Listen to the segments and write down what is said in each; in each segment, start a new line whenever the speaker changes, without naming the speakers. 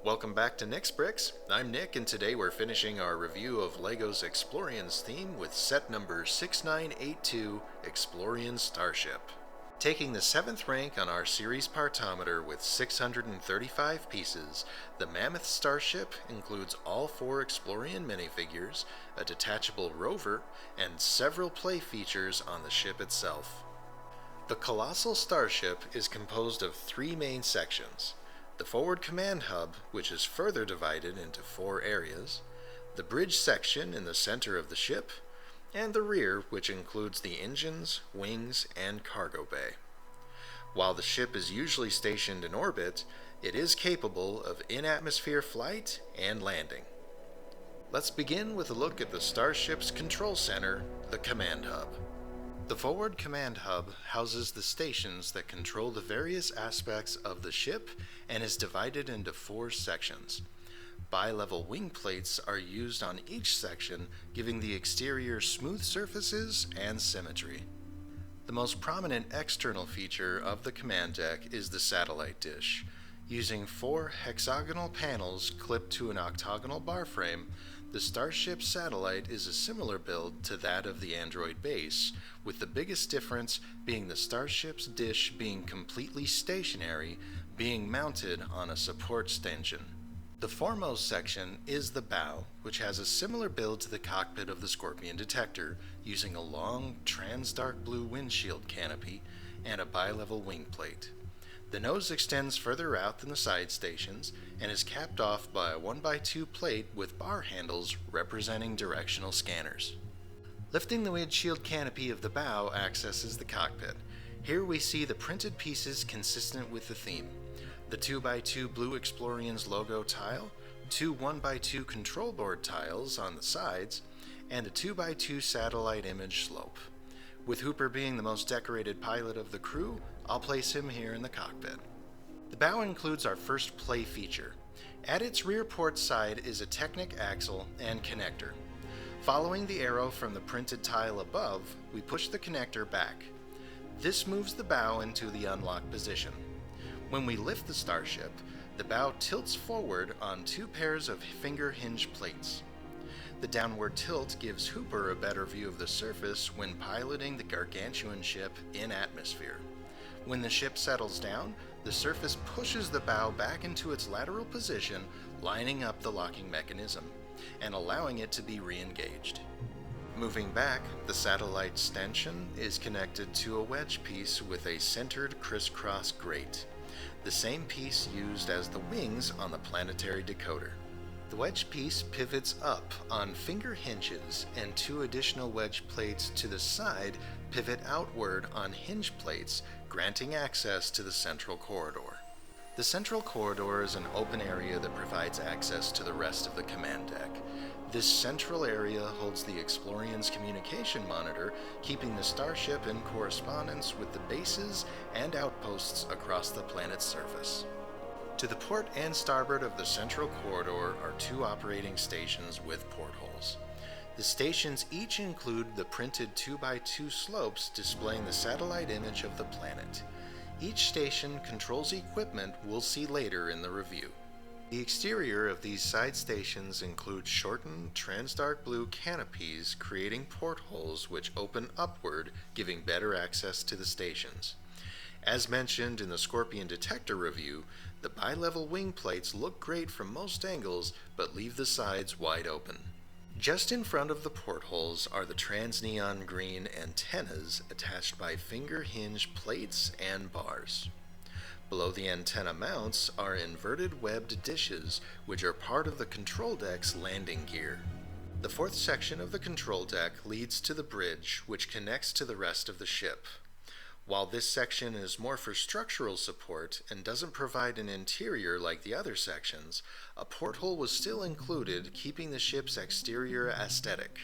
Welcome back to Nick's Bricks. I'm Nick, and today we're finishing our review of LEGO's Exploriens theme with set number 6982, Explorien Starship. Taking the 7th rank on our series partometer with 635 pieces, the Mammoth Starship includes all 4 Explorien minifigures, a detachable rover, and several play features on the ship itself. The Colossal Starship is composed of 3 main sections: the forward command hub, which is further divided into 4 areas, the bridge section in the center of the ship, and the rear, which includes the engines, wings, and cargo bay. While the ship is usually stationed in orbit, it is capable of in-atmosphere flight and landing. Let's begin with a look at the Starship's control center, the command hub. The forward command hub houses the stations that control the various aspects of the ship and is divided into 4 sections. Bi-level wing plates are used on each section, giving the exterior smooth surfaces and symmetry. The most prominent external feature of the command deck is the satellite dish. Using 4 hexagonal panels clipped to an octagonal bar frame, the Starship satellite is a similar build to that of the Android base, with the biggest difference being the Starship's dish being completely stationary, being mounted on a support stanchion. The foremost section is the bow, which has a similar build to the cockpit of the Scorpion detector, using a long trans-dark blue windshield canopy and a bi-level wing plate. The nose extends further out than the side stations and is capped off by a 1x2 plate with bar handles representing directional scanners. Lifting the windshield canopy of the bow accesses the cockpit. Here we see the printed pieces consistent with the theme: the 2x2 blue Exploriens logo tile, 2 1x2 control board tiles on the sides, and a 2x2 satellite image slope. With Hooper being the most decorated pilot of the crew, I'll place him here in the cockpit. The bow includes our first play feature. At its rear port side is a Technic axle and connector. Following the arrow from the printed tile above, we push the connector back. This moves the bow into the unlock position. When we lift the Starship, the bow tilts forward on 2 pairs of finger hinge plates. The downward tilt gives Hooper a better view of the surface when piloting the gargantuan ship in atmosphere. When the ship settles down, the surface pushes the bow back into its lateral position, lining up the locking mechanism, and allowing it to be re-engaged. Moving back, the satellite stanchion is connected to a wedge piece with a centered crisscross grate, the same piece used as the wings on the planetary decoder. The wedge piece pivots up on finger hinges, and 2 additional wedge plates to the side pivot outward on hinge plates, granting access to the central corridor. The central corridor is an open area that provides access to the rest of the command deck. This central area holds the Exploriens communication monitor, keeping the Starship in correspondence with the bases and outposts across the planet's surface. To the port and starboard of the central corridor are 2 operating stations with portholes. The stations each include the printed 2x2 slopes displaying the satellite image of the planet. Each station controls equipment we'll see later in the review. The exterior of these side stations includes shortened trans-dark blue canopies creating portholes which open upward, giving better access to the stations. As mentioned in the Scorpion detector review, the bi-level wing plates look great from most angles, but leave the sides wide open. Just in front of the portholes are the trans-neon green antennas attached by finger hinge plates and bars. Below the antenna mounts are inverted webbed dishes, which are part of the control deck's landing gear. The 4th section of the control deck leads to the bridge, which connects to the rest of the ship. While this section is more for structural support and doesn't provide an interior like the other sections, a porthole was still included, keeping the ship's exterior aesthetic.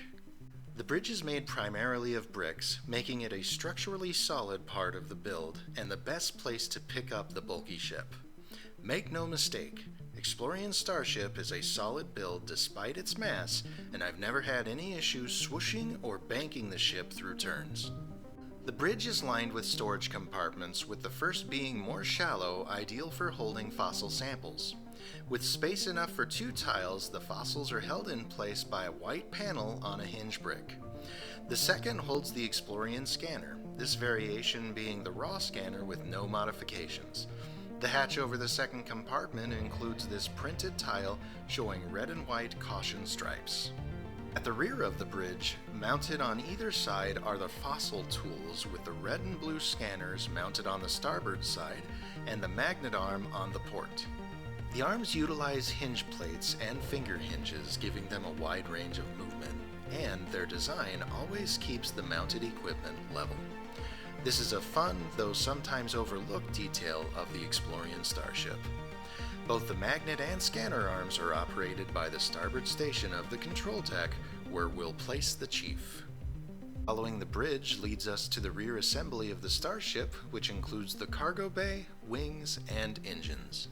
The bridge is made primarily of bricks, making it a structurally solid part of the build and the best place to pick up the bulky ship. Make no mistake, Explorien Starship is a solid build despite its mass, and I've never had any issues swooshing or banking the ship through turns. The bridge is lined with storage compartments, with the first being more shallow, ideal for holding fossil samples. With space enough for 2 tiles, the fossils are held in place by a white panel on a hinge brick. The second holds the Explorien scanner, this variation being the raw scanner with no modifications. The hatch over the second compartment includes this printed tile showing red and white caution stripes. At the rear of the bridge, mounted on either side, are the fossil tools, with the red and blue scanners mounted on the starboard side and the magnet arm on the port. The arms utilize hinge plates and finger hinges, giving them a wide range of movement, and their design always keeps the mounted equipment level. This is a fun, though sometimes overlooked, detail of the Explorien Starship. Both the magnet and scanner arms are operated by the starboard station of the control deck, where we'll place the Chief. Following the bridge leads us to the rear assembly of the Starship, which includes the cargo bay, wings, and engines.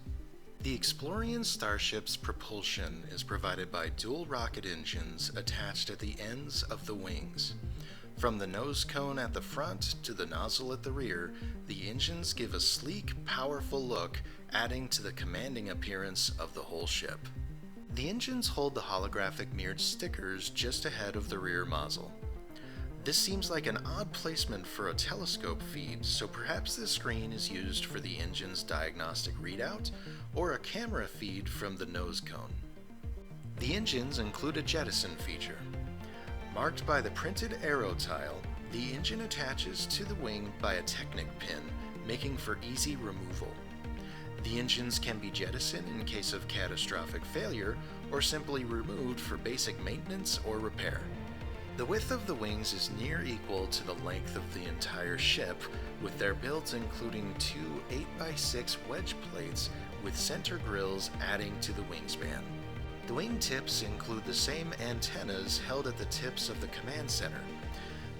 The Explorien Starship's propulsion is provided by dual rocket engines attached at the ends of the wings. From the nose cone at the front to the nozzle at the rear, the engines give a sleek, powerful look, adding to the commanding appearance of the whole ship. The engines hold the holographic mirrored stickers just ahead of the rear muzzle. This seems like an odd placement for a telescope feed, so perhaps this screen is used for the engine's diagnostic readout or a camera feed from the nose cone. The engines include a jettison feature. Marked by the printed arrow tile, the engine attaches to the wing by a Technic pin, making for easy removal. The engines can be jettisoned in case of catastrophic failure, or simply removed for basic maintenance or repair. The width of the wings is near equal to the length of the entire ship, with their builds including 2 8x6 wedge plates with center grills adding to the wingspan. The wing tips include the same antennas held at the tips of the command center.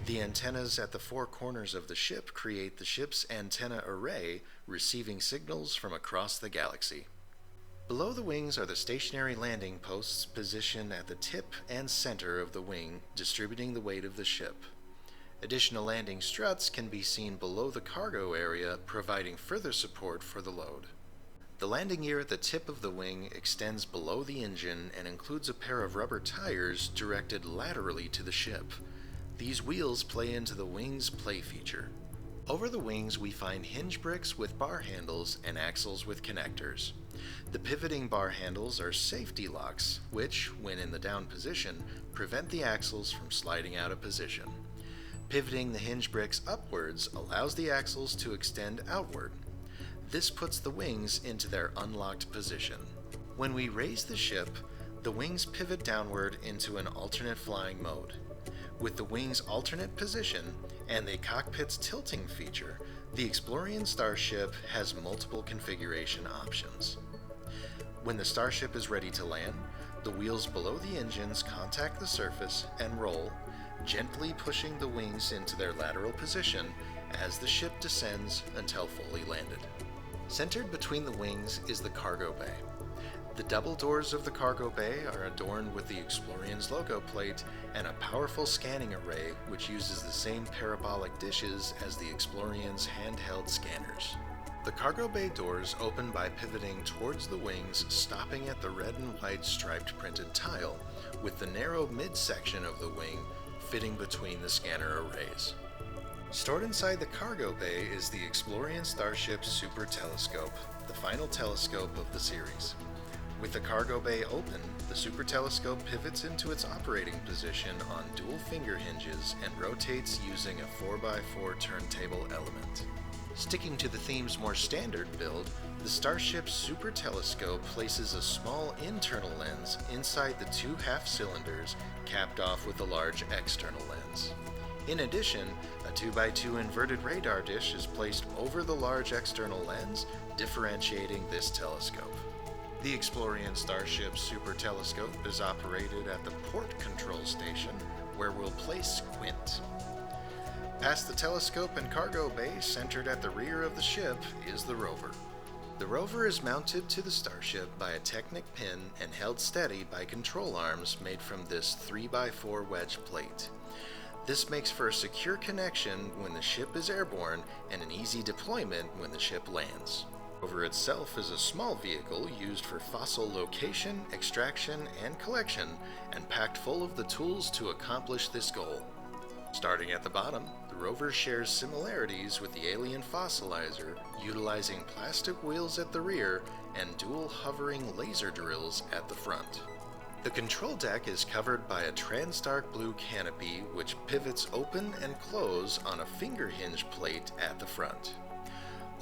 The antennas at the 4 corners of the ship create the ship's antenna array, receiving signals from across the galaxy. Below the wings are the stationary landing posts positioned at the tip and center of the wing, distributing the weight of the ship. Additional landing struts can be seen below the cargo area, providing further support for the load. The landing gear at the tip of the wing extends below the engine and includes a pair of rubber tires directed laterally to the ship. These wheels play into the wing's play feature. Over the wings we find hinge bricks with bar handles and axles with connectors. The pivoting bar handles are safety locks, which, when in the down position, prevent the axles from sliding out of position. Pivoting the hinge bricks upwards allows the axles to extend outward. This puts the wings into their unlocked position. When we raise the ship, the wings pivot downward into an alternate flying mode. With the wings' alternate position and the cockpit's tilting feature, the Explorien Starship has multiple configuration options. When the Starship is ready to land, the wheels below the engines contact the surface and roll, gently pushing the wings into their lateral position as the ship descends until fully landed. Centered between the wings is the cargo bay. The double doors of the cargo bay are adorned with the Exploriens logo plate and a powerful scanning array which uses the same parabolic dishes as the Exploriens handheld scanners. The cargo bay doors open by pivoting towards the wings, stopping at the red and white striped printed tile, with the narrow midsection of the wing fitting between the scanner arrays. Stored inside the cargo bay is the Explorien Starship Super Telescope, the final telescope of the series. With the cargo bay open, the Super Telescope pivots into its operating position on dual finger hinges and rotates using a 4x4 turntable element. Sticking to the theme's more standard build, the Starship's Super Telescope places a small internal lens inside the 2 half cylinders, capped off with a large external lens. In addition, a 2x2 inverted radar dish is placed over the large external lens, differentiating this telescope. The Explorien Starship Super Telescope is operated at the port control station, where we'll place Squint. Past the telescope and cargo bay, centered at the rear of the ship, is the rover. The rover is mounted to the Starship by a Technic pin and held steady by control arms made from this 3x4 wedge plate. This makes for a secure connection when the ship is airborne and an easy deployment when the ship lands. The rover itself is a small vehicle used for fossil location, extraction, and collection, and packed full of the tools to accomplish this goal. Starting at the bottom, the rover shares similarities with the alien fossilizer, utilizing plastic wheels at the rear and dual hovering laser drills at the front. The control deck is covered by a transdark blue canopy which pivots open and close on a finger hinge plate at the front.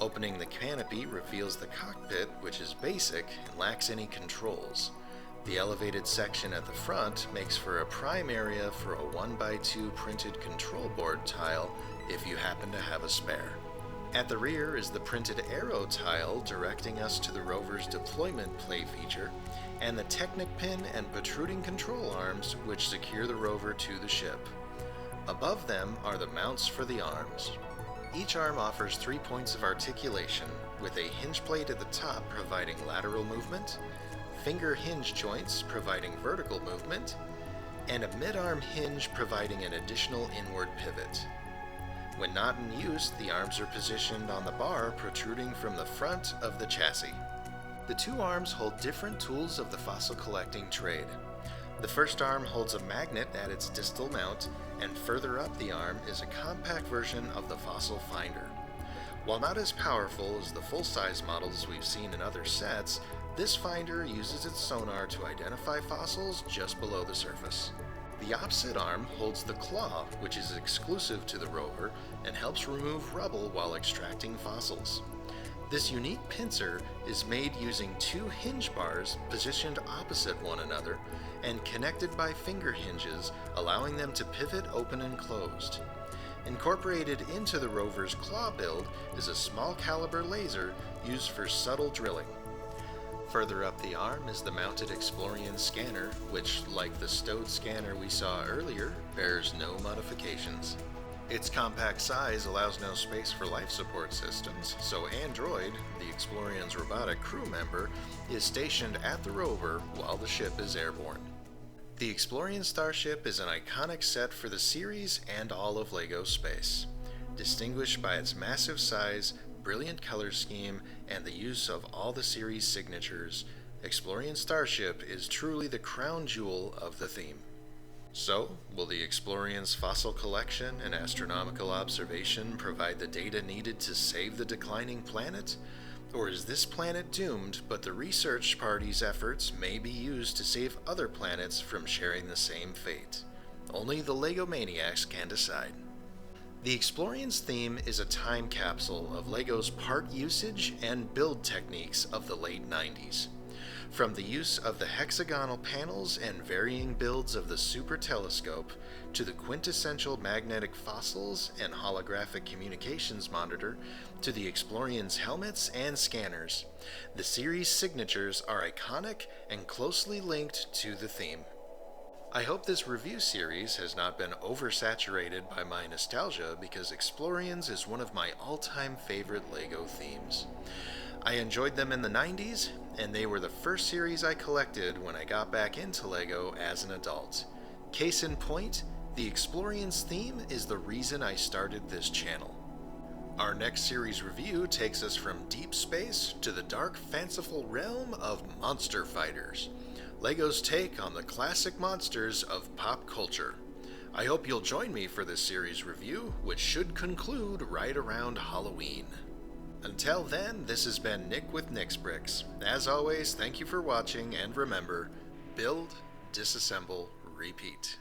Opening the canopy reveals the cockpit, which is basic and lacks any controls. The elevated section at the front makes for a prime area for a 1x2 printed control board tile if you happen to have a spare. At the rear is the printed arrow tile directing us to the rover's deployment play feature, and the Technic pin and protruding control arms which secure the rover to the ship. Above them are the mounts for the arms. Each arm offers 3 points of articulation, with a hinge plate at the top providing lateral movement, finger hinge joints providing vertical movement, and a mid-arm hinge providing an additional inward pivot. When not in use, the arms are positioned on the bar protruding from the front of the chassis. The two arms hold different tools of the fossil collecting trade. The first arm holds a magnet at its distal mount, and further up the arm is a compact version of the fossil finder. While not as powerful as the full-size models we've seen in other sets, this finder uses its sonar to identify fossils just below the surface. The opposite arm holds the claw, which is exclusive to the rover and helps remove rubble while extracting fossils. This unique pincer is made using 2 hinge bars positioned opposite one another and connected by finger hinges, allowing them to pivot open and closed. Incorporated into the rover's claw build is a small caliber laser used for subtle drilling. Further up the arm is the mounted Explorien scanner, which, like the stowed scanner we saw earlier, bears no modifications. Its compact size allows no space for life support systems, so Android, the Exploriens robotic crew member, is stationed at the rover while the ship is airborne. The Explorien Starship is an iconic set for the series and all of LEGO space. Distinguished by its massive size, brilliant color scheme, and the use of all the series signatures, Explorien Starship is truly the crown jewel of the theme. So, will the Exploriens fossil collection and astronomical observation provide the data needed to save the declining planet? Or is this planet doomed, but the research party's efforts may be used to save other planets from sharing the same fate? Only the LEGO maniacs can decide. The Exploriens theme is a time capsule of LEGO's part usage and build techniques of the late 90s. From the use of the hexagonal panels and varying builds of the Super Telescope, to the quintessential magnetic fossils and holographic communications monitor, to the Exploriens helmets and scanners, the series signatures are iconic and closely linked to the theme. I hope this review series has not been oversaturated by my nostalgia, because Exploriens is one of my all-time favorite LEGO themes. I enjoyed them in the 90s, and they were the first series I collected when I got back into LEGO as an adult. Case in point, the Exploriens theme is the reason I started this channel. Our next series review takes us from deep space to the dark, fanciful realm of monster fighters. LEGO's take on the classic monsters of pop culture. I hope you'll join me for this series review, which should conclude right around Halloween. Until then, this has been Nick with Nick's Bricks. As always, thank you for watching, and remember, build, disassemble, repeat.